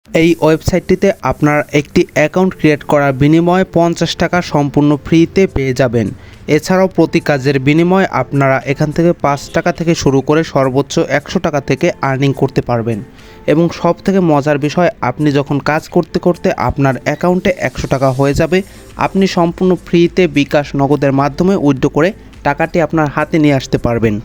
এই ওয়েবসাইটটিতে আপনার একটি অ্যাকাউন্ট ক্রিয়েট করার বিনিময়ে 50 টাকা সম্পূর্ণ ফ্রিতে পেয়ে যাবেন। এছাড়াও প্রতি কাজের বিনিময়ে আপনারা এখান থেকে 5 টাকা থেকে শুরু করে সর্বোচ্চ 100 টাকা থেকে আর্নিং করতে পারবেন। এবং সবথেকে মজার বিষয়, আপনি যখন কাজ করতে করতে আপনার অ্যাকাউন্টে 100 টাকা হয়ে যাবে, আপনি সম্পূর্ণ ফ্রিতে বিকাশ নগদের মাধ্যমে উইথড্র করে টাকাটি আপনার হাতে নিয়ে আসতে পারবেন।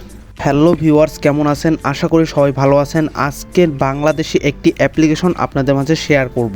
হ্যালো ভিউয়ার্স, কেমন আছেন? আশা করি সবাই ভালো আছেন। আজকের বাংলাদেশি একটি অ্যাপ্লিকেশন আপনাদের মাঝে শেয়ার করব,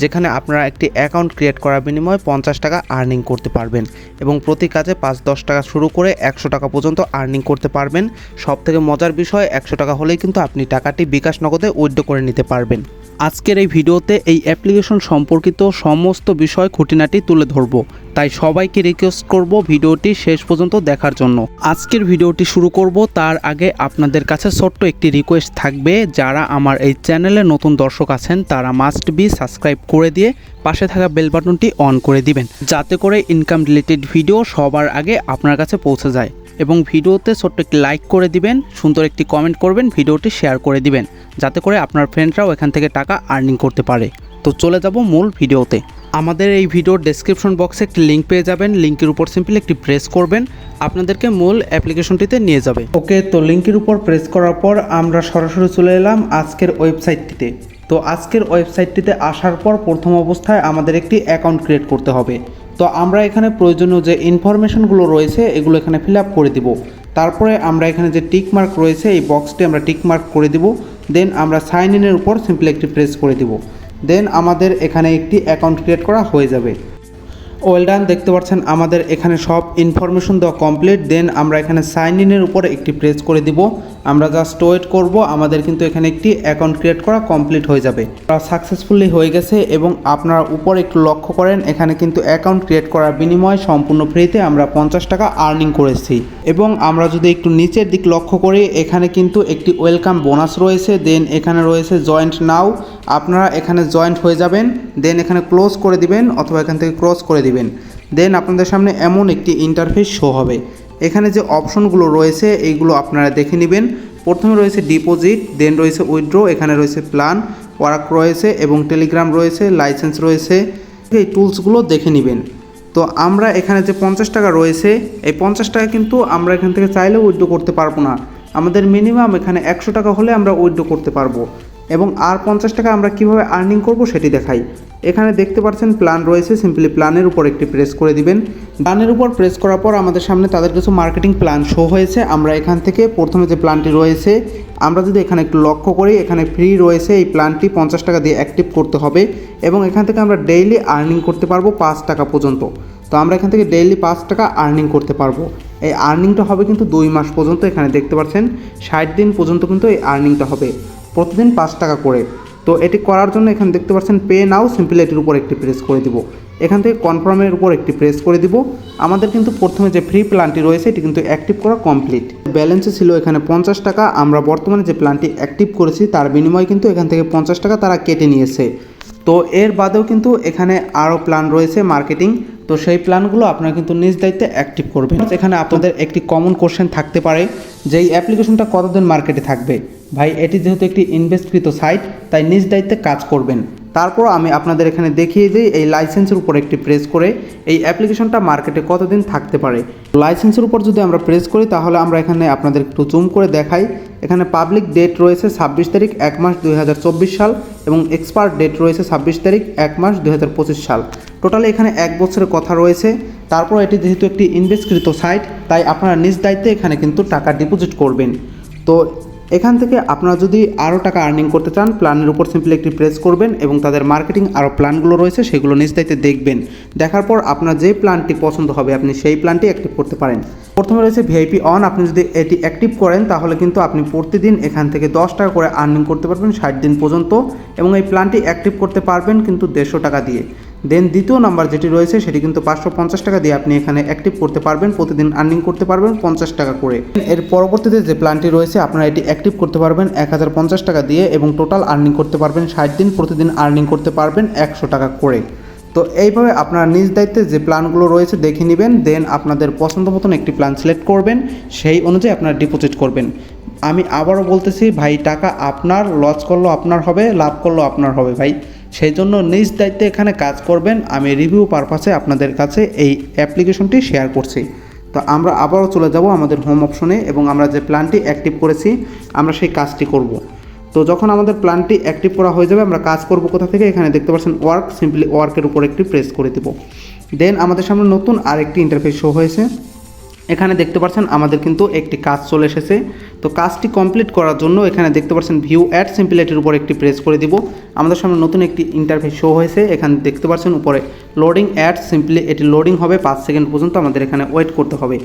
যেখানে আপনারা একটি অ্যাকাউন্ট ক্রিয়েট করার বিনিময়ে 50 টাকা আর্নিং করতে পারবেন এবং প্রতি কাজে 5-10 টাকা শুরু করে 100 টাকা পর্যন্ত আর্নিং করতে পারবেন। সবথেকে মজার বিষয়, 100 টাকা হলেই কিন্তু আপনি টাকাটি বিকাশ নগদে উইথড্র করে নিতে পারবেন। আজকের এই ভিডিওতে এই অ্যাপ্লিকেশন সম্পর্কিত সমস্ত বিষয় খুঁটিনাটি তুলে ধরব, তাই সবাইকে রিকোয়েস্ট করব ভিডিওটি শেষ পর্যন্ত দেখার জন্য। আজকের ভিডিওটি শুরু করব তার আগে আপনাদের কাছে ছোট্ট একটি রিকোয়েস্ট থাকবে, যারা আমার এই চ্যানেলে নতুন দর্শক আছেন তারা মাস্ট বি সাবস্ক্রাইব করে দিয়ে পাশে থাকা বেল বাটনটি অন করে দিবেন, যাতে করে ইনকাম রিলেটেড ভিডিও সবার আগে আপনার কাছে পৌঁছে যায়। এবং ভিডিওতে ছোট্ট একটি লাইক করে দিবেন, সুন্দর একটি কমেন্ট করবেন, ভিডিওটি শেয়ার করে দিবেন, যাতে করে আপনার ফ্রেন্ডরাও এখান থেকে টাকা আর্নিং করতে পারে। তো চলে যাব মূল ভিডিওতে। আমাদের এই ভিডিওর ডেসক্রিপশন বক্সে একটি লিঙ্ক পেয়ে যাবেন। লিঙ্কের উপর সিম্পলি একটি প্রেস করবেন, আপনাদেরকে মূল অ্যাপ্লিকেশনটিতে নিয়ে যাবে। ওকে, তো লিঙ্কের উপর প্রেস করার পর আমরা সরাসরি চলে এলাম আজকের ওয়েবসাইটটিতে। তো আজকের ওয়েবসাইটটিতে আসার পর প্রথম অবস্থায় আমাদের একটি অ্যাকাউন্ট ক্রিয়েট করতে হবে। তো আমরা এখানে প্রয়োজনীয় যে ইনফরমেশনগুলো রয়েছে এগুলো এখানে ফিল আপ করে দিব। তারপরে আমরা এখানে যে টিক মার্ক রয়েছে এই বক্সটি আমরা টিক মার্ক করে দিব। দেন আমরা সাইন ইনের উপর সিম্পলি একটি প্রেস করে দিব। দেন আমাদের এখানে একটি অ্যাকাউন্ট ক্রিয়েট করা হয়ে যাবে। ওয়েল ডান, দেখতে পাচ্ছেন আমাদের এখানে সব ইনফরমেশন দেওয়া কমপ্লিট। দেন আমরা এখানে সাইন ইনের উপর একটি প্রেস করে দিব। আমরা জাস্ট ওয়েট করব, আমাদের কিন্তু এখানে একটি অ্যাকাউন্ট ক্রিয়েট করা কমপ্লিট হয়ে যাবে। সাকসেসফুলি হয়ে গেছে। এবং আপনারা উপর একটু লক্ষ্য করেন, এখানে কিন্তু অ্যাকাউন্ট ক্রিয়েট করার বিনিময়ে সম্পূর্ণ ফ্রিতে আমরা 50 টাকা আর্নিং করেছি। এবং আমরা যদি একটু নিচের দিক লক্ষ্য করি, এখানে কিন্তু একটি ওয়েলকাম বোনাস রয়েছে। দেন এখানে রয়েছে জয়েন্ট নাও, আপনারা এখানে জয়েন্ট হয়ে যাবেন। দেন এখানে ক্লোজ করে দিবেন অথবা এখান থেকে ক্রস করে দিবেন। দেন আপনাদের সামনে এমন একটি ইন্টারফেস শো হবে। এখানে যে অপশনগুলো রয়েছে এইগুলো আপনারা দেখে নেবেন। প্রথমে রয়েছে ডিপোজিট, দেন রয়েছে উইথড্র, এখানে রয়েছে প্ল্যান, ওয়ার্ক রয়েছে এবং টেলিগ্রাম রয়েছে, লাইসেন্স রয়েছে। এই টুলসগুলো দেখে নেবেন। তো আমরা এখানে যে 50 টাকা রয়েছে, এই 50 টাকা কিন্তু আমরা এখান থেকে চাইলেও উইথড্র করতে পারবো না। আমাদের মিনিমাম এখানে 100 টাকা হলে আমরা উইথড্র করতে পারবো। এবং আর 50 টাকা আমরা কিভাবে আর্নিং করব সেটি দেখাই। এখানে দেখতে পাচ্ছেন প্ল্যান রয়েছে, সিম্পলি প্ল্যানের উপর একটি প্রেস করে দিবেন। প্ল্যানের উপর প্রেস করার পর আমাদের সামনে তাদের কিছু মার্কেটিং প্ল্যান শো হয়েছে। আমরা এখান থেকে প্রথমে যে প্ল্যানটি রয়েছে, আমরা যদি এখানে একটু লক্ষ্য করি, এখানে ফ্রি রয়েছে। এই প্ল্যানটি 50 টাকা দিয়ে অ্যাক্টিভ করতে হবে এবং এখান থেকে আমরা ডেইলি আর্নিং করতে পারবো 5 টাকা পর্যন্ত। তো আমরা এখান থেকে ডেইলি 5 টাকা আর্নিং করতে পারবো। এই আর্নিংটা হবে কিন্তু 2 মাস পর্যন্ত। এখানে দেখতে পাচ্ছেন 60 দিন পর্যন্ত কিন্তু এই আর্নিংটা হবে, প্রতিদিন 5 টাকা করে। তো এটি করার জন্য এখানে দেখতে পাচ্ছেন পে নাও, সিম্পলি এটির উপর একটি প্রেস করে দিব। এখান থেকে কনফার্মের উপর একটি প্রেস করে দিব। আমাদের কিন্তু প্রথমে যে ফ্রি প্ল্যানটি রয়েছে এটি কিন্তু অ্যাক্টিভ করা কমপ্লিট। ব্যালেন্সে ছিল এখানে 50 টাকা। আমরা বর্তমানে যে প্ল্যানটি অ্যাক্টিভ করেছি তার বিনিময়ে কিন্তু এখান থেকে 50 টাকা তারা কেটে নিয়েছে। তো এর বাদেও কিন্তু এখানে আরও প্ল্যান রয়েছে মার্কেটিং। তো সেই প্ল্যানগুলো আপনারা কিন্তু নিজ দায়িত্বে অ্যাক্টিভ করবেন। এখানে আপনাদের একটি কমন কোশ্চেন থাকতে পারে যে এই অ্যাপ্লিকেশনটা কতদিন মার্কেটে থাকবে। ভাই, এটি যেহেতু একটি ইনভেস্টকৃত সাইট, তাই নিজ দায়িত্বে কাজ করবেন। তারপর আমি আপনাদের এখানে দেখিয়ে দিই এই লাইসেন্সের উপর একটি প্রেস করে এই অ্যাপ্লিকেশনটা মার্কেটে কতদিন থাকতে পারে। লাইসেন্সের উপর যদি আমরা প্রেস করি তাহলে আমরা এখানে আপনাদের একটু জুম করে দেখাই। এখানে পাবলিক ডেট রয়েছে 26 তারিখ 1 মাস 2024 সাল এবং এক্সপায়ার ডেট রয়েছে 26 তারিখ 1 মাস 2025 সাল। টোটালি এখানে 1 বছরের কথা রয়েছে। তারপর এটি যেহেতু একটি ইনভেস্টকৃত সাইট, তাই আপনারা নিজ দায়িত্বে এখানে কিন্তু টাকা ডিপোজিট করবেন। তো এখান থেকে আপনারা যদি আরও টাকা আর্নিং করতে চান, প্ল্যানের উপর সিম্পলি একটি প্রেস করবেন এবং তাদের মার্কেটিং আরও প্ল্যানগুলো রয়েছে সেগুলো নিজ দায়িত্বে দেখবেন। দেখার পর আপনার যে প্ল্যানটি পছন্দ হবে আপনি সেই প্ল্যানটি অ্যাক্টিভ করতে পারেন। প্রথমে রয়েছে ভিআইপি অন, আপনি যদি এটি অ্যাক্টিভ করেন তাহলে কিন্তু আপনি প্রতিদিন এখান থেকে 10 টাকা করে আর্নিং করতে পারবেন 60 দিন পর্যন্ত। এবং এই প্ল্যানটি অ্যাক্টিভ করতে পারবেন কিন্তু 150 টাকা দিয়ে। দেন দ্বিতীয় নাম্বার যেটি রয়েছে সেটি কিন্তু 550 টাকা দিয়ে আপনি এখানে অ্যাক্টিভ করতে পারবেন, প্রতিদিন আর্নিং করতে পারবেন 50 টাকা করে। এর পরবর্তীতে যে প্ল্যানটি রয়েছে আপনারা এটি অ্যাক্টিভ করতে পারবেন 1050 টাকা দিয়ে এবং টোটাল আর্নিং করতে পারবেন 60 দিন, প্রতিদিন আর্নিং করতে পারবেন 100 টাকা করে। তো এইভাবে আপনারা নিজ দায়িত্বে যে প্ল্যানগুলো রয়েছে দেখে নেবেন। দেন আপনাদের পছন্দ মতন একটি প্ল্যান সিলেক্ট করবেন, সেই অনুযায়ী আপনারা ডিপোজিট করবেন। আমি আবারও বলতেছি ভাই, টাকা আপনার, লস করলেও আপনার হবে, লাভ করলেও আপনার হবে ভাই। সেই জন্য নিজ দায়িত্বে এখানে কাজ করবেন। আমি রিভিউ পারপাসে আপনাদের কাছে এই অ্যাপ্লিকেশনটি শেয়ার করছি। তো আমরা আবারও চলে যাব আমাদের হোম অপশনে এবং আমরা যে প্ল্যানটি অ্যাক্টিভ করেছি আমরা সেই কাজটি করব। তো যখন আমাদের প্ল্যানটি অ্যাক্টিভ করা হয়ে যাবে, আমরা কাজ করব কোথা থেকে, এখানে দেখতে পাচ্ছেন ওয়ার্ক, সিম্পলি ওয়ার্কের উপর একটি প্রেস করে দেব। দেন আমাদের সামনে নতুন আরেকটি ইন্টারফেস শো হয়েছে। এখানে দেখতে পাচ্ছেন আমাদের কিন্তু একটি কাজ চলে এসেছে। তো কাজটি কমপ্লিট করার জন্য এখানে দেখতে পাচ্ছেন ভিউ অ্যাড সিম্পল এটির উপর একটি প্রেস করে দিব। আমাদের সামনে নতুন একটি ইন্টারফেস শো হয়েছে। এখানে দেখতে পাচ্ছেন উপরে লোডিং অ্যাড, সিম্পলি এটি লোডিং হবে 5 সেকেন্ড পর্যন্ত আমাদের এখানে ওয়েট করতে হবে।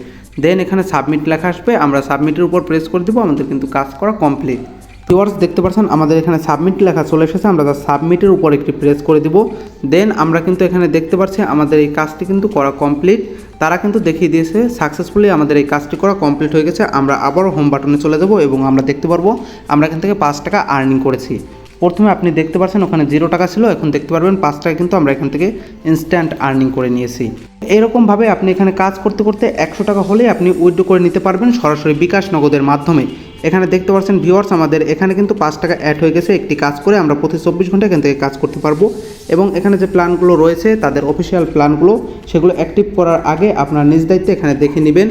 দেন এখানে সাবমিট লেখা আসবে, আমরা সাবমিটের উপর প্রেস করে দিব। আমাদের কিন্তু কাজ করা কমপ্লিট। ভিউয়ার্স দেখতে পাচ্ছেন আমাদের এখানে সাবমিট লেখা চলে এসেছে, আমরা সাবমিটের উপর একটি প্রেস করে দিব। দেন আমরা কিন্তু এখানে দেখতে পাচ্ছি আমাদের এই কাজটি কিন্তু করা কমপ্লিট। তারা কিন্তু দেখিয়ে দিয়েছে সাকসেসফুলি আমাদের এই কাজটি করা কমপ্লিট হয়ে গেছে। আমরা আবারও হোম বাটনে চলে যাব এবং আমরা দেখতে পারবো আমরা এখান থেকে 5 টাকা আর্নিং করেছি। প্রথমে আপনি দেখতে পাচ্ছেন ওখানে 0 টাকা ছিল, এখন দেখতে পারবেন 5 টাকা কিন্তু আমরা এখান থেকে ইনস্ট্যান্ট আর্নিং করে নিয়েছি। এরকমভাবে আপনি এখানে কাজ করতে করতে 100 টাকা হলে আপনি উইথড্র করে নিতে পারবেন সরাসরি বিকাশ নগদের মাধ্যমে। এখানে দেখতে পাচ্ছেন ভিউয়ার্স আমাদের এখানে কিন্তু 5 টাকা অ্যাড হয়ে গেছে। একটি কাজ করে আমরা প্রতি 24 ঘন্টা এখান থেকে কাজ করতে পারবো এবং এখানে যে প্ল্যানগুলো রয়েছে তাদের অফিসিয়াল প্ল্যানগুলো সেগুলো অ্যাক্টিভ করার আগে আপনার নিজ দায়িত্বে এখানে দেখে নেবেন।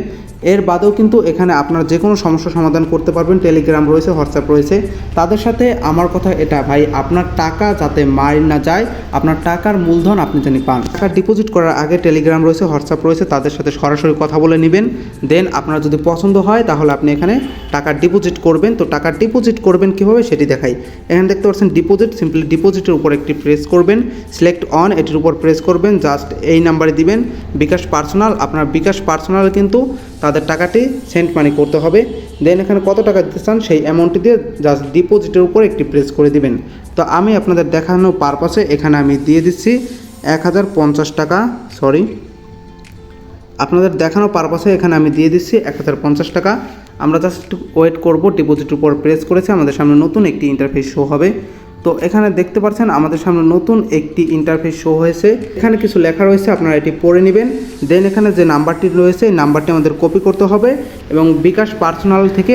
এর বাদেও কিন্তু এখানে আপনার যে কোনো সমস্যা সমাধান করতে পারবেন। টেলিগ্রাম রয়েছে, হোয়াটসঅ্যাপ রয়েছে। তাদের সাথে আমার কথা এটা ভাই, আপনার টাকা যাতে মার না যায়, আপনার টাকার মূলধন আপনি জানি পান। টাকা ডিপোজিট করার আগে টেলিগ্রাম রয়েছে, হোয়াটসঅ্যাপ রয়েছে, তাদের সাথে সরাসরি কথা বলে নেবেন। দেন আপনার যদি পছন্দ হয় তাহলে আপনি এখানে টাকা ডিপোজিট করবেন। তো টাকা ডিপোজিট করবেন কীভাবে সেটি দেখাই। এখানে দেখতে পাচ্ছেন ডিপোজিট, সিম্পলি ডিপোজিটের উপর একটি প্রেস করবেন, সিলেক্ট অন এটির উপর প্রেস করবেন, জাস্ট এই নাম্বারে দিবেন বিকাশ পার্সোনাল। আপনার বিকাশ পার্সোনাল কিন্তু তাদের টাকাটি সেন্ড মানি করতে হবে। দেন এখানে কত টাকা দিতে চান সেই অ্যামাউন্টটি দিয়ে জাস্ট ডিপোজিটের উপর একটি প্রেস করে দিবেন। তো আমি আপনাদের দেখানো পারপাসে এখানে আমি দিয়ে দিচ্ছি 1050 টাকা, আপনাদের দেখানো পারপাসে এখানে আমি দিয়ে দিচ্ছি 1050 টাকা। আমরা জাস্ট একটু ওয়েট করব। ডিপোজিটের উপর প্রেস করেছে, আমাদের সামনে নতুন একটি ইন্টারফেস শো হবে। তো এখানে দেখতে পাচ্ছেন আমাদের সামনে নতুন একটি ইন্টারফেস শো হয়েছে। এখানে কিছু লেখা রয়েছে, আপনারা এটি পড়ে নেবেন। দেন এখানে যে নাম্বারটি রয়েছে এই নাম্বারটি আমাদের কপি করতে হবে এবং বিকাশ পার্সোনাল থেকে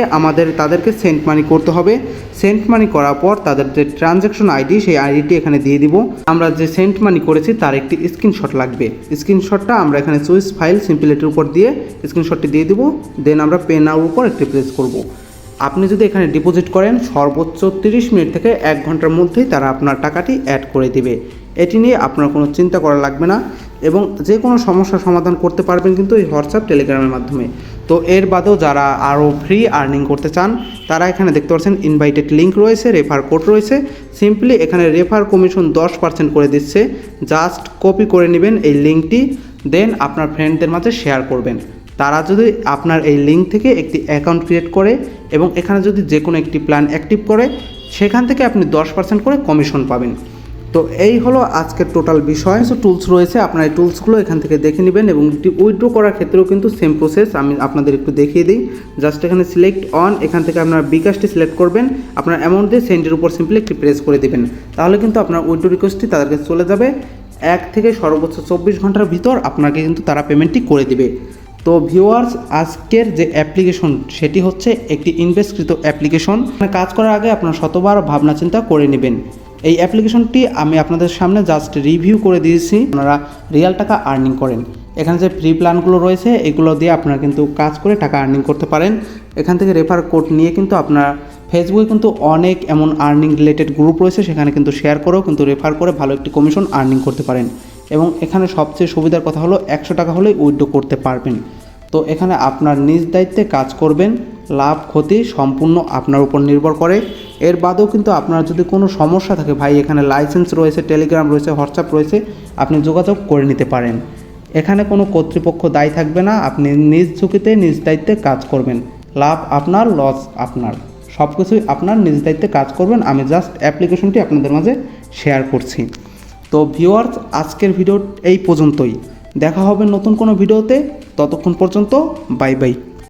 তাদেরকে সেন্ড মানি করতে হবে। সেন্ড মানি করার পর তাদের যে ট্রানজ্যাকশন আইডি সেই আইডিটি এখানে দিয়ে দিব। আমরা যে সেন্ড মানি করেছি তার একটি স্ক্রিনশট লাগবে। স্ক্রিনশটটা আমরা এখানে চুইস ফাইল সিম্পলিটির উপর দিয়ে স্ক্রিনশটটি দিয়ে দিব। দেন আমরা পে নাওর উপর একটি প্রেস করব। আপনি যদি এখানে ডিপোজিট করেন সর্বোচ্চ 30 মিনিট থেকে 1 ঘন্টার মধ্যেই তারা আপনার টাকাটি অ্যাড করে দিবে। এটি নিয়ে আপনার কোনো চিন্তা করা লাগবে না এবং যে কোনো সমস্যার সমাধান করতে পারবেন কিন্তু এই হোয়াটসঅ্যাপ টেলিগ্রামের মাধ্যমে। তো এর বাদেও যারা আরও ফ্রি আর্নিং করতে চান তারা এখানে দেখতে পাচ্ছেন ইনভাইটেড লিঙ্ক রয়েছে, রেফার কোড রয়েছে। সিম্পলি এখানে রেফার কমিশন 10% করে দিচ্ছে। জাস্ট কপি করে নেবেন এই লিঙ্কটি, দেন আপনার ফ্রেন্ডদের মাঝে শেয়ার করবেন। তারা যদি আপনার এই লিঙ্ক থেকে একটি অ্যাকাউন্ট ক্রিয়েট করে এবং এখানে যদি যে কোনো একটি প্ল্যান অ্যাক্টিভ করে সেখান থেকে আপনি 10% করে কমিশন পাবেন। তো এই হলো আজকের টোটাল বিষয়। কিছু টুলস রয়েছে, আপনার এই টুলসগুলো এখান থেকে দেখে নেবেন এবং উইথড্র করার ক্ষেত্রেও কিন্তু সেম প্রসেস আমি আপনাদের একটু দেখিয়ে দিই। জাস্ট এখানে সিলেক্ট অন, এখান থেকে আপনার বিকাশটি সিলেক্ট করবেন, আপনার অ্যামাউন্ট দিয়ে সেন্ডের উপর সিম্পলি একটি প্রেস করে দেবেন। তাহলে কিন্তু আপনার উইথড্র রিকোয়েস্টটি তাদেরকে চলে যাবে। 1 থেকে সর্বোচ্চ 24 ঘন্টার ভিতর আপনাকে কিন্তু তারা পেমেন্টটি করে দিবে। তো ভিউয়ার্স আজকের যে অ্যাপ্লিকেশন সেটি হচ্ছে একটি ইনভেস্টকৃত অ্যাপ্লিকেশন। কাজ করার আগে আপনার শতবার ভাবনা চিন্তা করে নেবেন। এই অ্যাপ্লিকেশনটি আমি আপনাদের সামনে জাস্ট রিভিউ করে দিয়েছি, আপনারা রিয়েল টাকা আর্নিং করেন। এখানে যে ফ্রি প্ল্যানগুলো রয়েছে এগুলো দিয়ে আপনারা কিন্তু কাজ করে টাকা আর্নিং করতে পারেন। এখান থেকে রেফার কোড নিয়ে কিন্তু আপনার ফেসবুকে কিন্তু অনেক এমন আর্নিং রিলেটেড গ্রুপ রয়েছে, সেখানে কিন্তু শেয়ার করেও কিন্তু রেফার করে ভালো একটি কমিশন আর্নিং করতে পারেন। এবং এখানে সবচেয়ে সুবিধার কথা হলো 100 টাকা হলে উইথড্র করতে পারবেন। তো এখানে আপনার নিজ দায়িত্বে কাজ করবেন, লাভ ক্ষতি সম্পূর্ণ আপনার উপর নির্ভর করে। এর বাদেও কিন্তু আপনার যদি কোনো সমস্যা থাকে ভাই, এখানে লাইসেন্স রয়েছে, টেলিগ্রাম রয়েছে, হোয়াটসঅ্যাপ রয়েছে, আপনি যোগাযোগ করে নিতে পারেন। এখানে কোনো কর্তৃপক্ষ দায়ী থাকবে না, আপনি নিজ ঝুঁকিতে নিজ দায়িত্বে কাজ করবেন। লাভ আপনার, লস আপনার, সব কিছুই আপনার নিজ দায়িত্বে কাজ করবেন। আমি জাস্ট অ্যাপ্লিকেশনটি আপনাদের মাঝে শেয়ার করছি। তো ভিউয়ার্স আজকের ভিডিও এই পর্যন্তই, দেখা হবে নতুন কোনো ভিডিওতে। ততক্ষণ পর্যন্ত বাই বাই।